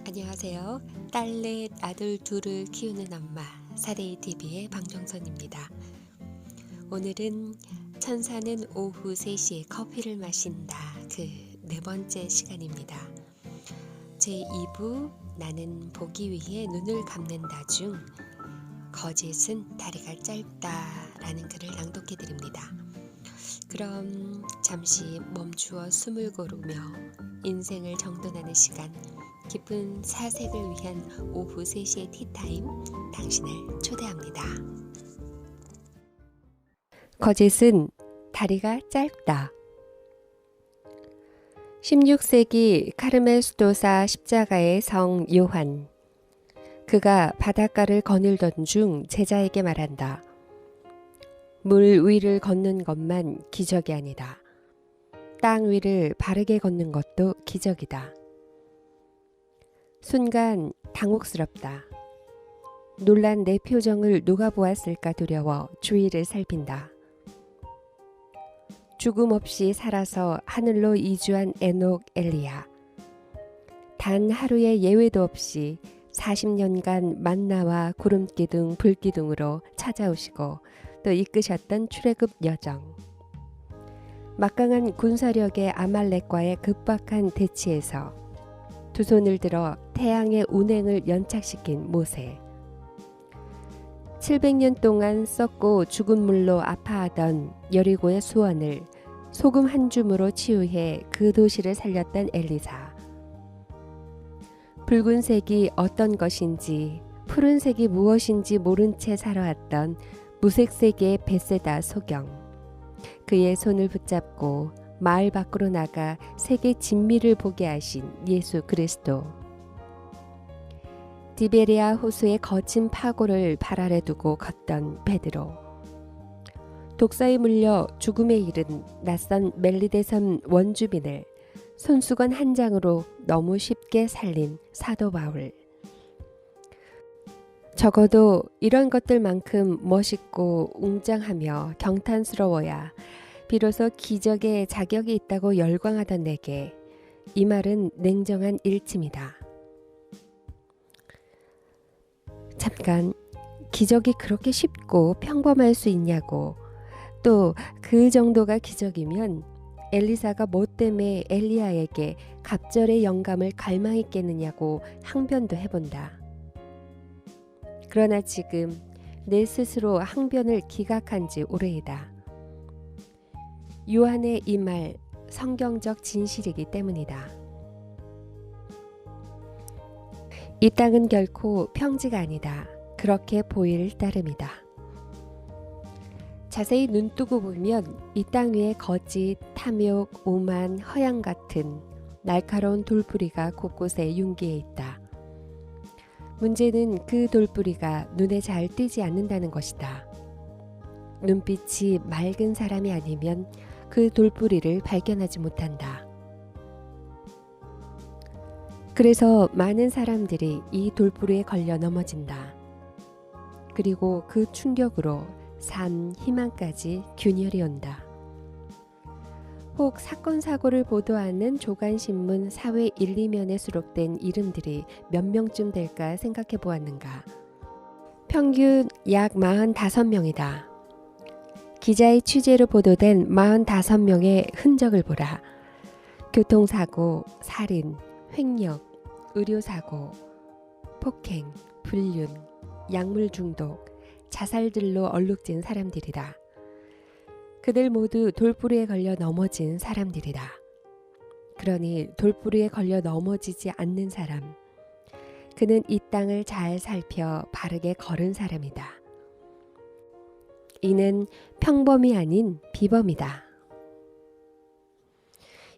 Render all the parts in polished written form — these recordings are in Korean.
안녕하세요. 딸넷 아들 둘을 키우는 엄마 사레이TV의 방정선입니다. 오늘은 천사는 오후 3시에 커피를 마신다 그 네 번째 시간입니다. 제2부 나는 보기 위해 눈을 감는다 중 거짓은 다리가 짧다 라는 글을 낭독해 드립니다. 그럼 잠시 멈추어 숨을 고르며 인생을 정돈하는 시간, 깊은 사색을 위한 오후 3시의 티타임, 당신을 초대합니다. 거짓은 다리가 짧다. 16세기 카르멜 수도사 십자가의 성 요한. 그가 바닷가를 거닐던 중 제자에게 말한다. 물 위를 걷는 것만 기적이 아니다. 땅 위를 바르게 걷는 것도 기적이다. 순간 당혹스럽다. 놀란 내 표정을 누가 보았을까 두려워 주위를 살핀다. 죽음 없이 살아서 하늘로 이주한 에녹 엘리야. 단 하루의 예외도 없이 40년간 만나와 구름기둥 불기둥으로 찾아오시고 또 이끄셨던 출애굽 여정. 막강한 군사력의 아말렉과의 급박한 대치에서 두 손을 들어 태양의 운행을 연착시킨 모세. 700년 동안 썩고 죽은 물로 아파하던 여리고의 수원을 소금 한 줌으로 치유해 그 도시를 살렸던 엘리사. 붉은색이 어떤 것인지 푸른색이 무엇인지 모른 채 살아왔던 무색세계의 베세다 소경. 그의 손을 붙잡고 마을 밖으로 나가 세계 진미를 보게 하신 예수 그리스도. 디베리아 호수의 거친 파고를 발 아래 두고 걷던 베드로. 독사에 물려 죽음에 이른 낯선 멜리데섬 원주민을 손수건 한 장으로 너무 쉽게 살린 사도 바울. 적어도 이런 것들만큼 멋있고 웅장하며 경탄스러워야 비로소 기적의 자격이 있다고 열광하던 내게 이 말은 냉정한 일침이다. 잠깐, 기적이 그렇게 쉽고 평범할 수 있냐고, 또 그 정도가 기적이면 엘리사가 뭐 때문에 엘리야에게 갑절의 영감을 갈망했겠느냐고 항변도 해본다. 그러나 지금 내 스스로 항변을 기각한 지 오래이다. 요한의 이 말 성경적 진실이기 때문이다. 이 땅은 결코 평지가 아니다. 그렇게 보일 따름이다. 자세히 눈뜨고 보면 이 땅 위에 거짓, 탐욕, 오만, 허양 같은 날카로운 돌뿌리가 곳곳에 융기해 있다. 문제는 그 돌뿌리가 눈에 잘 띄지 않는다는 것이다. 눈빛이 맑은 사람이 아니면 그 돌뿌리를 발견하지 못한다. 그래서 많은 사람들이 이 돌뿌리에 걸려 넘어진다. 그리고 그 충격으로 삶, 희망까지 균열이 온다. 혹 사건 사고를 보도하는 조간신문 사회 1, 2면에 수록된 이름들이 몇 명쯤 될까 생각해 보았는가. 평균 약 45명이다. 기자의 취재로 보도된 45명의 흔적을 보라. 교통사고, 살인, 횡령, 의료사고, 폭행, 불륜, 약물 중독, 자살들로 얼룩진 사람들이다. 그들 모두 돌뿌리에 걸려 넘어진 사람들이다. 그러니 돌뿌리에 걸려 넘어지지 않는 사람, 그는 이 땅을 잘 살펴 바르게 걸은 사람이다. 이는 평범이 아닌 비범이다.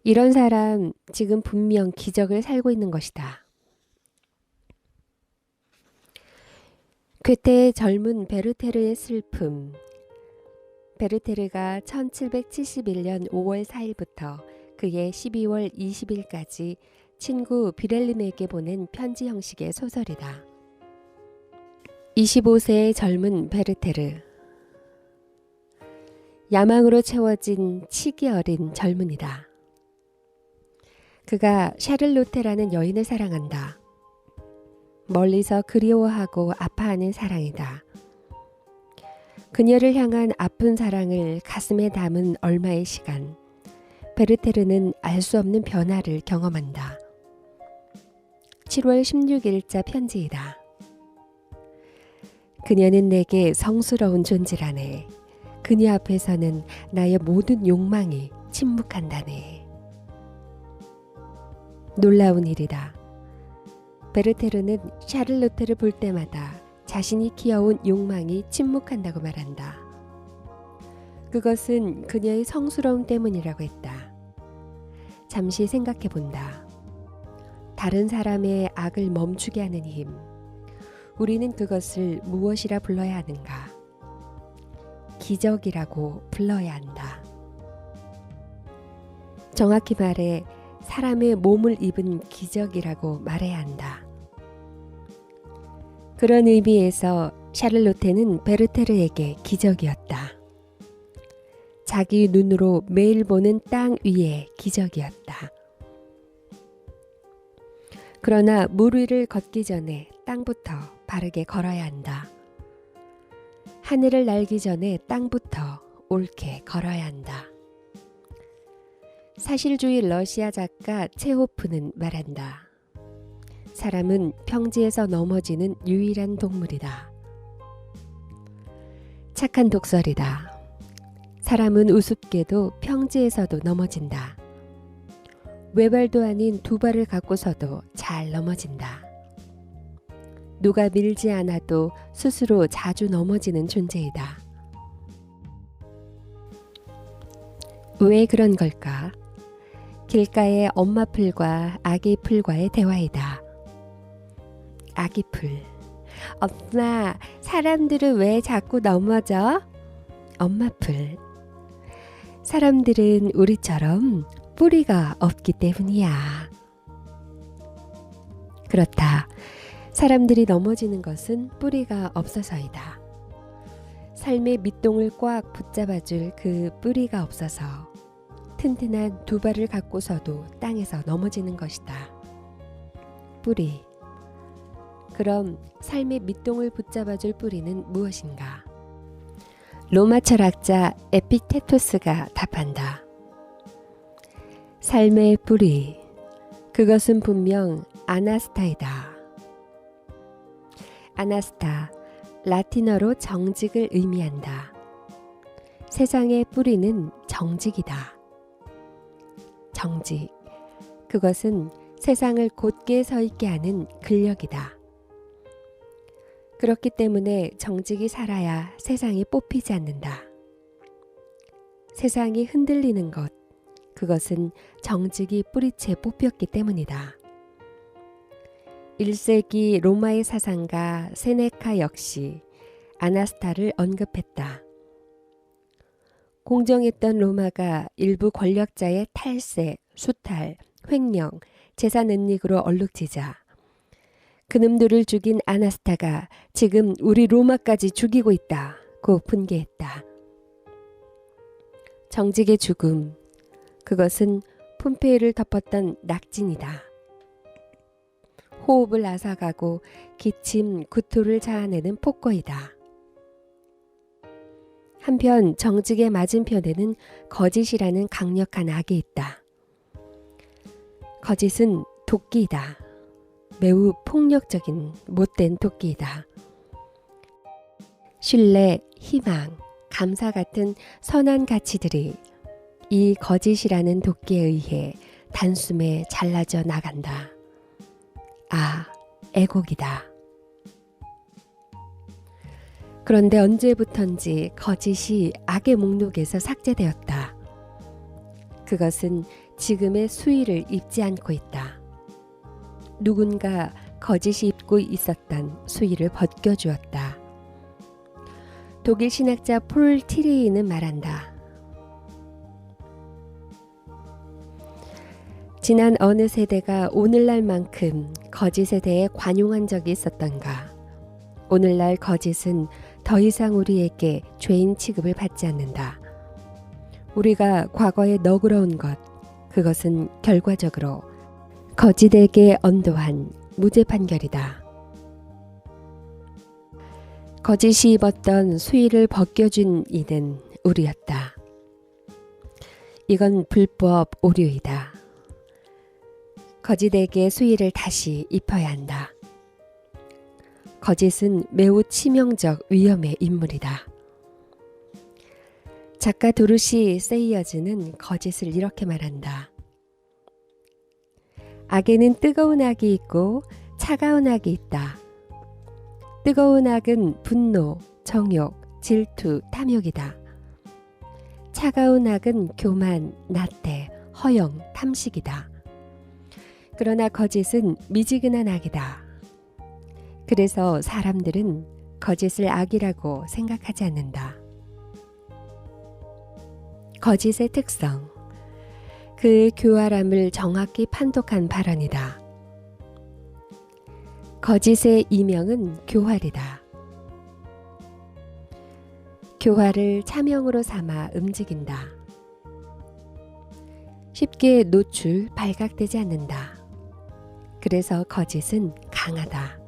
이런 사람 지금 분명 기적을 살고 있는 것이다. 괴테의 젊은 베르테르의 슬픔. 베르테르가 1771년 5월 4일부터 그의 12월 20일까지 친구 비렐림에게 보낸 편지 형식의 소설이다. 25세의 젊은 베르테르. 야망으로 채워진 치기 어린 젊은이다. 그가 샤를로테라는 여인을 사랑한다. 멀리서 그리워하고 아파하는 사랑이다. 그녀를 향한 아픈 사랑을 가슴에 담은 얼마의 시간, 베르테르는 알 수 없는 변화를 경험한다. 7월 16일자 편지이다. 그녀는 내게 성스러운 존재라네. 그녀 앞에서는 나의 모든 욕망이 침묵한다네. 놀라운 일이다. 베르테르는 샤를로테를 볼 때마다 자신이 키워온 욕망이 침묵한다고 말한다. 그것은 그녀의 성스러움 때문이라고 했다. 잠시 생각해 본다. 다른 사람의 악을 멈추게 하는 힘. 우리는 그것을 무엇이라 불러야 하는가? 기적이라고 불러야 한다. 정확히 말해 사람의 몸을 입은 기적이라고 말해야 한다. 그런 의미에서 샤를로테는 베르테르에게 기적이었다. 자기 눈으로 매일 보는 땅 위의 기적이었다. 그러나 물 위를 걷기 전에 땅부터 바르게 걸어야 한다. 하늘을 날기 전에 땅부터 옳게 걸어야 한다. 사실주의 러시아 작가 체호프는 말한다. 사람은 평지에서 넘어지는 유일한 동물이다. 착한 독설이다. 사람은 우습게도 평지에서도 넘어진다. 외발도 아닌 두 발을 갖고서도 잘 넘어진다. 누가 밀지 않아도 스스로 자주 넘어지는 존재이다. 왜 그런 걸까? 길가의 엄마 풀과 아기 풀과의 대화이다. 아기 풀. 엄마, 사람들은 왜 자꾸 넘어져? 엄마 풀. 사람들은 우리처럼 뿌리가 없기 때문이야. 그렇다. 사람들이 넘어지는 것은 뿌리가 없어서이다. 삶의 밑동을 꽉 붙잡아줄 그 뿌리가 없어서 튼튼한 두 발을 갖고서도 땅에서 넘어지는 것이다. 뿌리. 그럼 삶의 밑동을 붙잡아줄 뿌리는 무엇인가? 로마 철학자 에픽테토스가 답한다. 삶의 뿌리. 그것은 분명 아나스타이다. 아나스타, 라틴어로 정직을 의미한다. 세상의 뿌리는 정직이다. 정직. 그것은 세상을 곧게 서 있게 하는 근력이다. 그렇기 때문에 정직이 살아야 세상이 뽑히지 않는다. 세상이 흔들리는 것, 그것은 정직이 뿌리채 뽑혔기 때문이다. 1세기 로마의 사상가 세네카 역시 아나스타를 언급했다. 공정했던 로마가 일부 권력자의 탈세, 수탈, 횡령, 재산 은닉으로 얼룩지자 그놈들을 죽인 아나스타가 지금 우리 로마까지 죽이고 있다고 분개했다. 정직의 죽음, 그것은 폼페이를 덮었던 낙진이다. 호흡을 앗아가고 기침, 구토를 자아내는 폭거이다. 한편 정직의 맞은편에는 거짓이라는 강력한 악이 있다. 거짓은 도끼이다. 매우 폭력적인 못된 도끼이다. 신뢰, 희망, 감사 같은 선한 가치들이 이 거짓이라는 도끼에 의해 단숨에 잘라져 나간다. 아, 애곡이다. 그런데 언제부턴지 거짓이 악의 목록에서 삭제되었다. 그것은 지금의 수위를 입지 않고 있다. 누군가 거짓이 입고 있었던 수위를 벗겨주었다. 독일 신학자 폴 티레이는 말한다. 지난 어느 세대가 오늘날만큼 거짓에 대해 관용한 적이 있었던가? 오늘날 거짓은 더 이상 우리에게 죄인 취급을 받지 않는다. 우리가 과거에 너그러운 것, 그것은 결과적으로 거짓에게 언도한 무죄 판결이다. 거짓이 입었던 수의를 벗겨준 이는 우리였다. 이건 불법 오류이다. 거짓에게 수의를 다시 입혀야 한다. 거짓은 매우 치명적 위험의 인물이다. 작가 도르시 세이어즈는 거짓을 이렇게 말한다. 악에는 뜨거운 악이 있고 차가운 악이 있다. 뜨거운 악은 분노, 정욕, 질투, 탐욕이다. 차가운 악은 교만, 나태, 허영, 탐식이다. 그러나 거짓은 미지근한 악이다. 그래서 사람들은 거짓을 악이라고 생각하지 않는다. 거짓의 특성. 그 교활함을 정확히 판독한 발언이다. 거짓의 이명은 교활이다. 교활을 차명으로 삼아 움직인다. 쉽게 노출, 발각되지 않는다. 그래서 거짓은 강하다.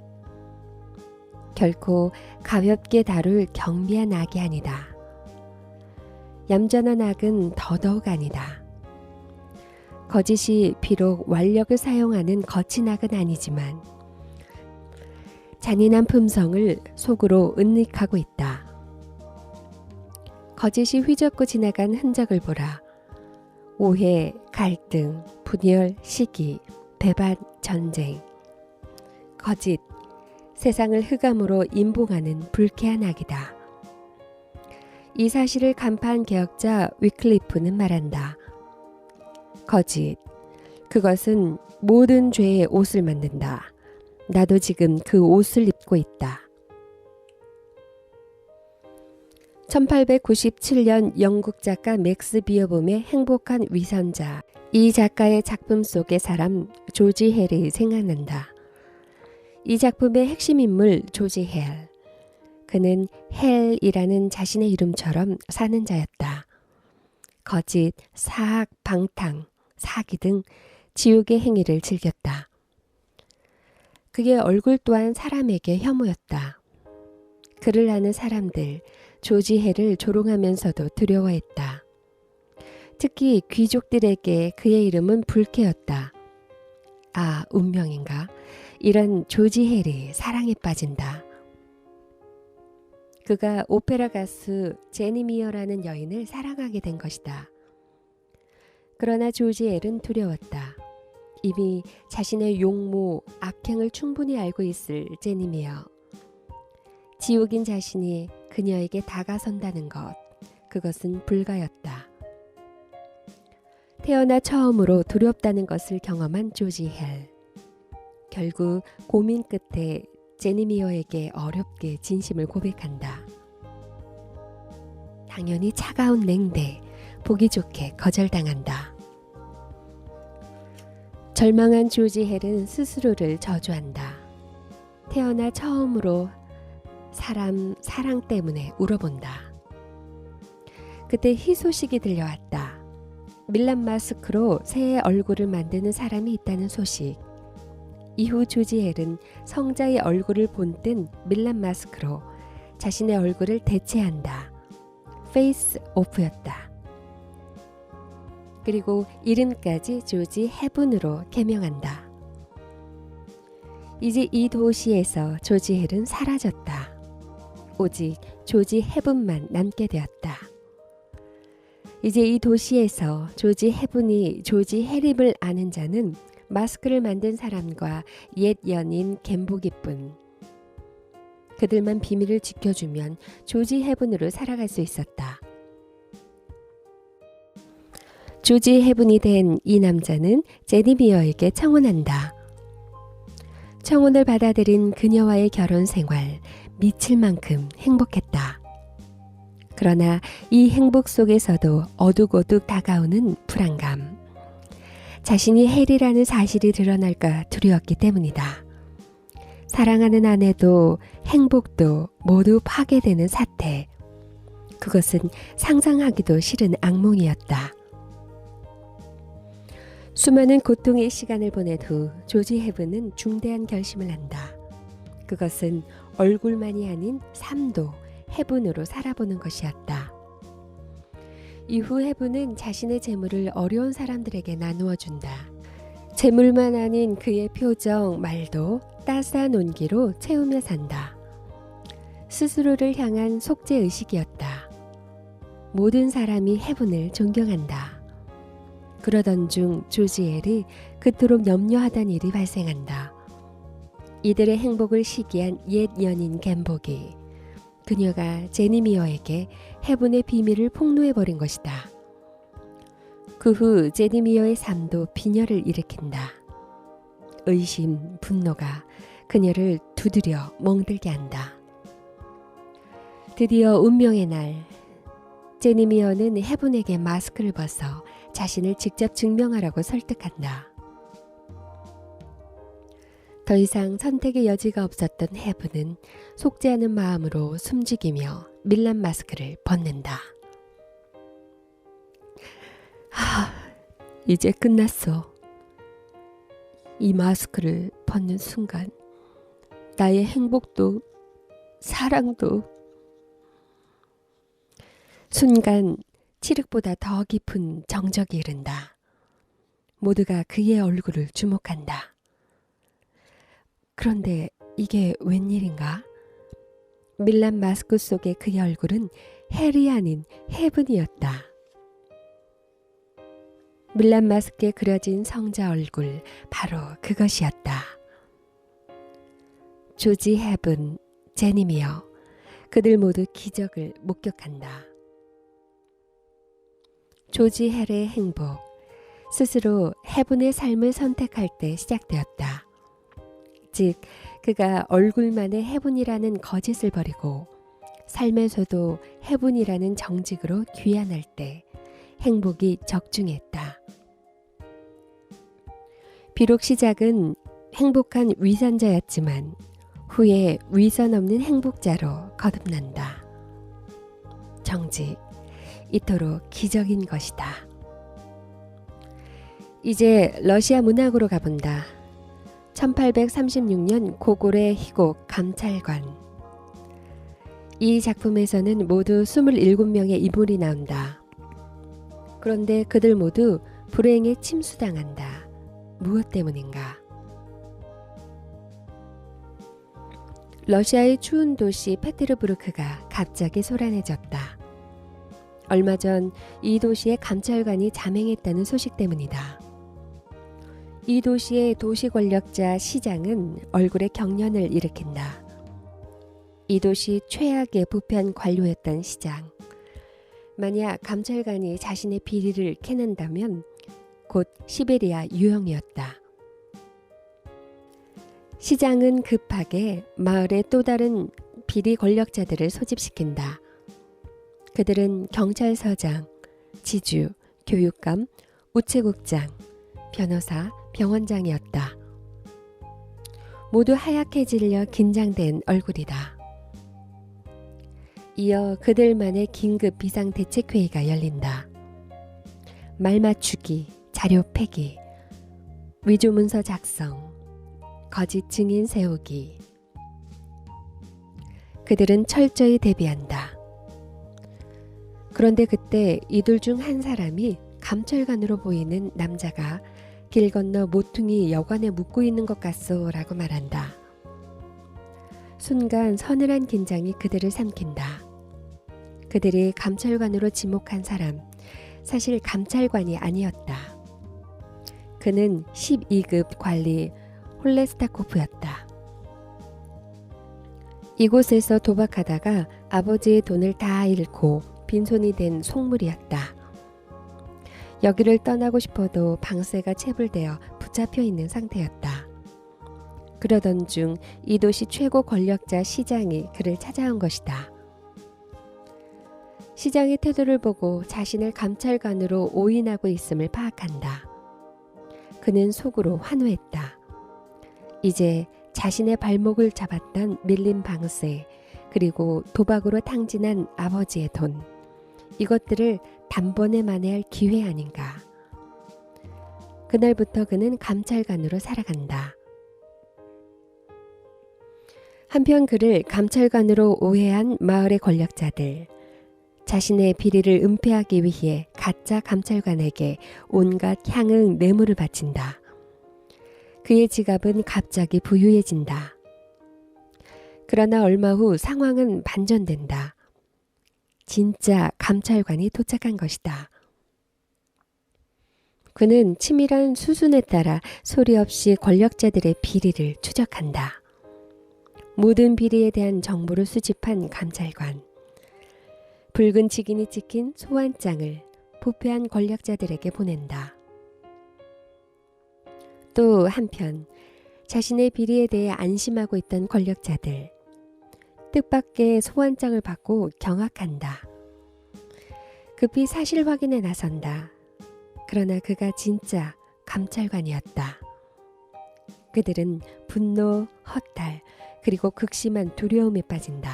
결코 가볍게 다룰 경비한 악이 아니다. 얌전한 악은 더더욱 아니다. 거짓이 비록 완력을 사용하는 거친 악은 아니지만 잔인한 품성을 속으로 은닉하고 있다. 거짓이 휘젓고 지나간 흔적을 보라. 오해, 갈등, 분열, 시기, 배반, 전쟁. 거짓, 세상을 흑암으로 인봉하는 불쾌한 악이다. 이 사실을 간파한 개혁자 위클리프는 말한다. 거짓, 그것은 모든 죄의 옷을 만든다. 나도 지금 그 옷을 입고 있다. 1897년 영국 작가 맥스 비어봄의 행복한 위선자. 이 작가의 작품 속의 사람 조지 헬이 생각난다. 이 작품의 핵심 인물 조지 헬. 그는 헬이라는 자신의 이름처럼 사는 자였다. 거짓, 사악, 방탕, 사기 등 지옥의 행위를 즐겼다. 그의 얼굴 또한 사람에게 혐오였다. 그를 아는 사람들, 조지 헬을 조롱하면서도 두려워했다. 특히 귀족들에게 그의 이름은 불쾌였다. 아, 운명인가? 이런 조지 헬이 사랑에 빠진다. 그가 오페라 가수 제니 미어라는 여인을 사랑하게 된 것이다. 그러나 조지 헬은 두려웠다. 이미 자신의 용모, 악행을 충분히 알고 있을 제니 미어. 지옥인 자신이 그녀에게 다가선다는 것, 그것은 불가였다. 태어나 처음으로 두렵다는 것을 경험한 조지 헬. 결국 고민 끝에 제니 미어에게 어렵게 진심을 고백한다. 당연히 차가운 냉대, 보기 좋게 거절당한다. 절망한 조지 헬은 스스로를 저주한다. 태어나 처음으로 사랑 때문에 울어본다. 그때 희소식이 들려왔다. 밀란 마스크로 새의 얼굴을 만드는 사람이 있다는 소식. 이후 조지 헬은 성자의 얼굴을 본뜬 밀란 마스크로 자신의 얼굴을 대체한다. 페이스 오프였다. 그리고 이름까지 조지 헤븐으로 개명한다. 이제 이 도시에서 조지 헬은 사라졌다. 오직 조지 헤븐만 남게 되었다. 이제 이 도시에서 조지 헤븐이 조지 헬임을 아는 자는 마스크를 만든 사람과 옛 연인 갬복이뿐. 그들만 비밀을 지켜주면 조지 헤븐으로 살아갈 수 있었다. 조지 헤븐이 된 이 남자는 제니 미어에게 청혼한다. 청혼을 받아들인 그녀와의 결혼 생활, 미칠 만큼 행복했다. 그러나 이 행복 속에서도 어둑어둑 다가오는 불안감. 자신이 헬이라는 사실이 드러날까 두려웠기 때문이다. 사랑하는 아내도 행복도 모두 파괴되는 사태. 그것은 상상하기도 싫은 악몽이었다. 수많은 고통의 시간을 보낸 후 조지 헤븐은 중대한 결심을 한다. 그것은 얼굴만이 아닌 삶도 해분으로 살아보는 것이었다. 이후 해분은 자신의 재물을 어려운 사람들에게 나누어 준다. 재물만 아닌 그의 표정, 말도 따스한 온기로 채우며 산다. 스스로를 향한 속죄의식이었다. 모든 사람이 해분을 존경한다. 그러던 중 조지엘이 그토록 염려하던 일이 발생한다. 이들의 행복을 시기한 옛 연인 갬복이 그녀가 제니미어에게 해분의 비밀을 폭로해버린 것이다. 그 후 제니미어의 삶도 빈혈을 일으킨다. 의심, 분노가 그녀를 두드려 멍들게 한다. 드디어 운명의 날, 제니미어는 해분에게 마스크를 벗어 자신을 직접 증명하라고 설득한다. 더 이상 선택의 여지가 없었던 해분은 속죄하는 마음으로 숨죽이며 밀란 마스크를 벗는다. 이제 끝났어. 이 마스크를 벗는 순간 나의 행복도 사랑도 순간 칠흑보다 더 깊은 정적이 이른다. 모두가 그의 얼굴을 주목한다. 그런데 이게 웬일인가? 밀란 마스크 속의 그의 얼굴은 헬이 아닌 해븐이었다. 밀란 마스크에 그려진 성자 얼굴, 바로 그것이었다. 조지 해븐, 제니미어, 그들 모두 기적을 목격한다. 조지 헬의 행복, 스스로 해분의 삶을 선택할 때 시작되었다. 즉, 그가 얼굴만의 해분이라는 거짓을 버리고 삶에서도 해분이라는 정직으로 귀환할 때 행복이 적중했다. 비록 시작은 행복한 위선자였지만 후에 위선 없는 행복자로 거듭난다. 정직, 이토록 기적인 것이다. 이제 러시아 문학으로 가본다. 1836년 고골의 희곡 감찰관. 이 작품에서는 모두 27명의 인물이 나온다. 그런데 그들 모두 불행에 침수당한다. 무엇 때문인가? 러시아의 추운 도시 페테르부르크가 갑자기 소란해졌다. 얼마 전 이 도시의 감찰관이 자맹했다는 소식 때문이다. 이 도시의 도시 권력자 시장은 얼굴에 경련을 일으킨다. 이 도시 최악의 부패한 관료였던 시장. 만약 감찰관이 자신의 비리를 캐낸다면 곧 시베리아 유형이었다. 시장은 급하게 마을의 또 다른 비리 권력자들을 소집시킨다. 그들은 경찰서장, 지주, 교육감, 우체국장, 변호사, 병원장이었다. 모두 하얗게 질려 긴장된 얼굴이다. 이어 그들만의 긴급 비상대책회의가 열린다. 말 맞추기, 자료 폐기, 위조문서 작성, 거짓 증인 세우기. 그들은 철저히 대비한다. 그런데 그때 이들 중 한 사람이 감찰관으로 보이는 남자가 길 건너 모퉁이 여관에 묵고 있는 것 같소라고 말한다. 순간 서늘한 긴장이 그들을 삼킨다. 그들이 감찰관으로 지목한 사람, 사실 감찰관이 아니었다. 그는 12급 관리 홀레스타코프였다. 이곳에서 도박하다가 아버지의 돈을 다 잃고 빈손이 된 속물이었다. 여기를 떠나고 싶어도 방세가 체불되어 붙잡혀 있는 상태였다. 그러던 중 이 도시 최고 권력자 시장이 그를 찾아온 것이다. 시장의 태도를 보고 자신을 감찰관으로 오인하고 있음을 파악한다. 그는 속으로 환호했다. 이제 자신의 발목을 잡았던 밀린 방세, 그리고 도박으로 탕진한 아버지의 돈, 이것들을 단번에 만회할 기회 아닌가. 그날부터 그는 감찰관으로 살아간다. 한편 그를 감찰관으로 오해한 마을의 권력자들, 자신의 비리를 은폐하기 위해 가짜 감찰관에게 온갖 향응 뇌물을 바친다. 그의 지갑은 갑자기 부유해진다. 그러나 얼마 후 상황은 반전된다. 진짜 감찰관이 도착한 것이다. 그는 치밀한 수순에 따라 소리 없이 권력자들의 비리를 추적한다. 모든 비리에 대한 정보를 수집한 감찰관. 붉은 직인이 찍힌 소환장을 부패한 권력자들에게 보낸다. 또 한편 자신의 비리에 대해 안심하고 있던 권력자들. 뜻밖의 소환장을 받고 경악한다. 급히 사실 확인에 나선다. 그러나 그가 진짜 감찰관이었다. 그들은 분노, 허탈, 그리고 극심한 두려움에 빠진다.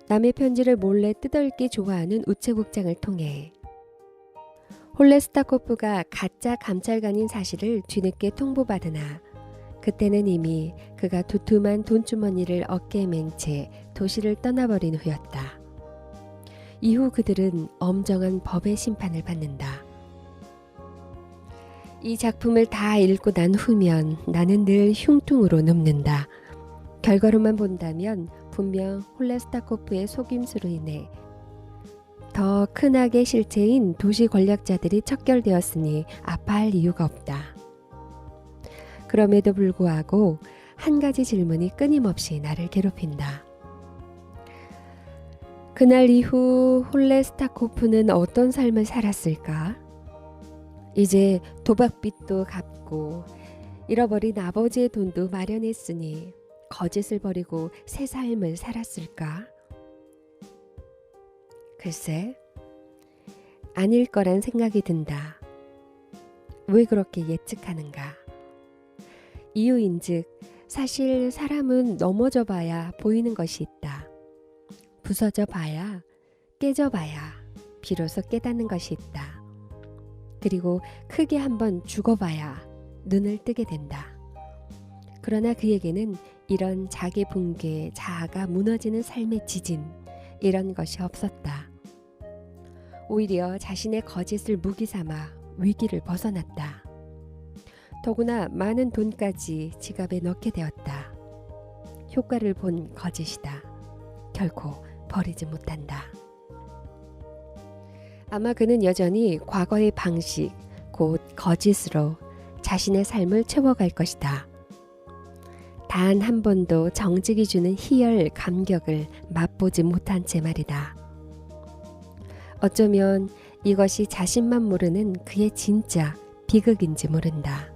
남의 편지를 몰래 뜯어읽기 좋아하는 우체국장을 통해 홀레스타코프가 가짜 감찰관인 사실을 뒤늦게 통보받으나 그때는 이미 그가 두툼한 돈주머니를 어깨에 맨 채 도시를 떠나버린 후였다. 이후 그들은 엄정한 법의 심판을 받는다. 이 작품을 다 읽고 난 후면 나는 늘 흉통으로 눕는다. 결과로만 본다면 분명 홀레스타코프의 속임수로 인해 더 큰 악의 실체인 도시 권력자들이 척결되었으니 아파할 이유가 없다. 그럼에도 불구하고 한 가지 질문이 끊임없이 나를 괴롭힌다. 그날 이후 홀레스타코프는 어떤 삶을 살았을까? 이제 도박빚도 갚고 잃어버린 아버지의 돈도 마련했으니 거짓을 버리고 새 삶을 살았을까? 글쎄, 아닐 거란 생각이 든다. 왜 그렇게 예측하는가? 이유인즉 사실 사람은 넘어져 봐야 보이는 것이 있다. 부서져 봐야, 깨져 봐야 비로소 깨닫는 것이 있다. 그리고 크게 한번 죽어봐야 눈을 뜨게 된다. 그러나 그에게는 이런 자기 붕괴, 자아가 무너지는 삶의 지진, 이런 것이 없었다. 오히려 자신의 거짓을 무기 삼아 위기를 벗어났다. 더구나 많은 돈까지 지갑에 넣게 되었다. 효과를 본 거짓이다. 결코 버리지 못한다. 아마 그는 여전히 과거의 방식, 곧 거짓으로 자신의 삶을 채워갈 것이다. 단 한 번도 정직이 주는 희열, 감격을 맛보지 못한 채 말이다. 어쩌면 이것이 자신만 모르는 그의 진짜 비극인지 모른다.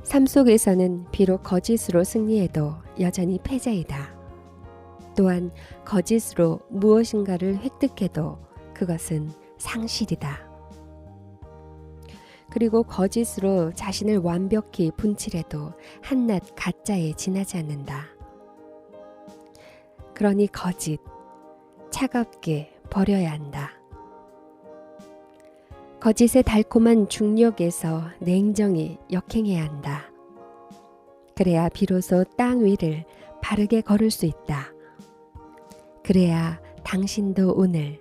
삶 속에서는 비록 거짓으로 승리해도 여전히 패자이다. 또한 거짓으로 무엇인가를 획득해도 그것은 상실이다. 그리고 거짓으로 자신을 완벽히 분칠해도 한낱 가짜에 지나지 않는다. 그러니 거짓, 차갑게 버려야 한다. 거짓의 달콤한 중력에서 냉정히 역행해야 한다. 그래야 비로소 땅 위를 바르게 걸을 수 있다. 그래야 당신도 오늘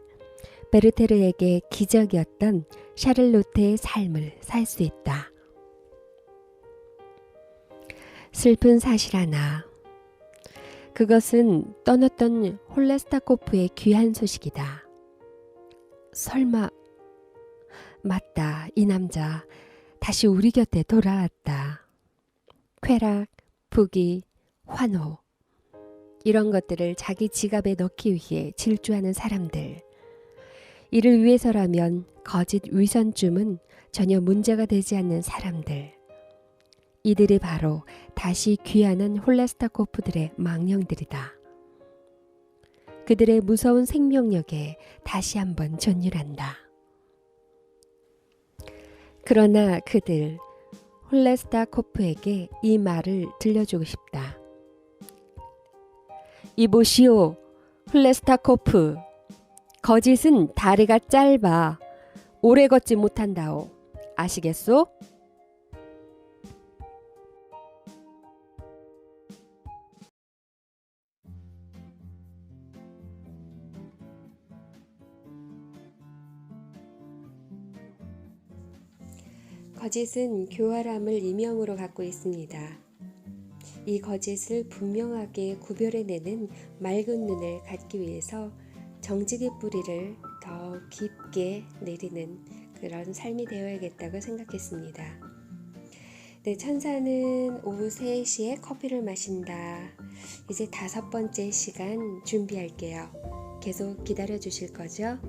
베르테르에게 기적이었던 샤를로테의 삶을 살 수 있다. 슬픈 사실 하나. 그것은 떠났던 홀레스타코프의 귀한 소식이다. 설마, 맞다, 이 남자 다시 우리 곁에 돌아왔다. 쾌락, 부귀, 환호, 이런 것들을 자기 지갑에 넣기 위해 질주하는 사람들. 이를 위해서라면 거짓 위선쯤은 전혀 문제가 되지 않는 사람들. 이들이 바로 다시 귀환한 홀레스타코프들의 망령들이다. 그들의 무서운 생명력에 다시 한번 전율한다. 그러나 그들, 홀레스타코프에게 이 말을 들려주고 싶다. 이보시오, 홀레스타코프. 거짓은 다리가 짧아 오래 걷지 못한다오. 아시겠소? 거짓은 교활함을 이명으로 갖고 있습니다. 이 거짓을 분명하게 구별해내는 맑은 눈을 갖기 위해서 정직의 뿌리를 더 깊게 내리는 그런 삶이 되어야겠다고 생각했습니다. 네, 천사는 오후 3시에 커피를 마신다. 이제 5번째 시간 준비할게요. 계속 기다려 주실 거죠?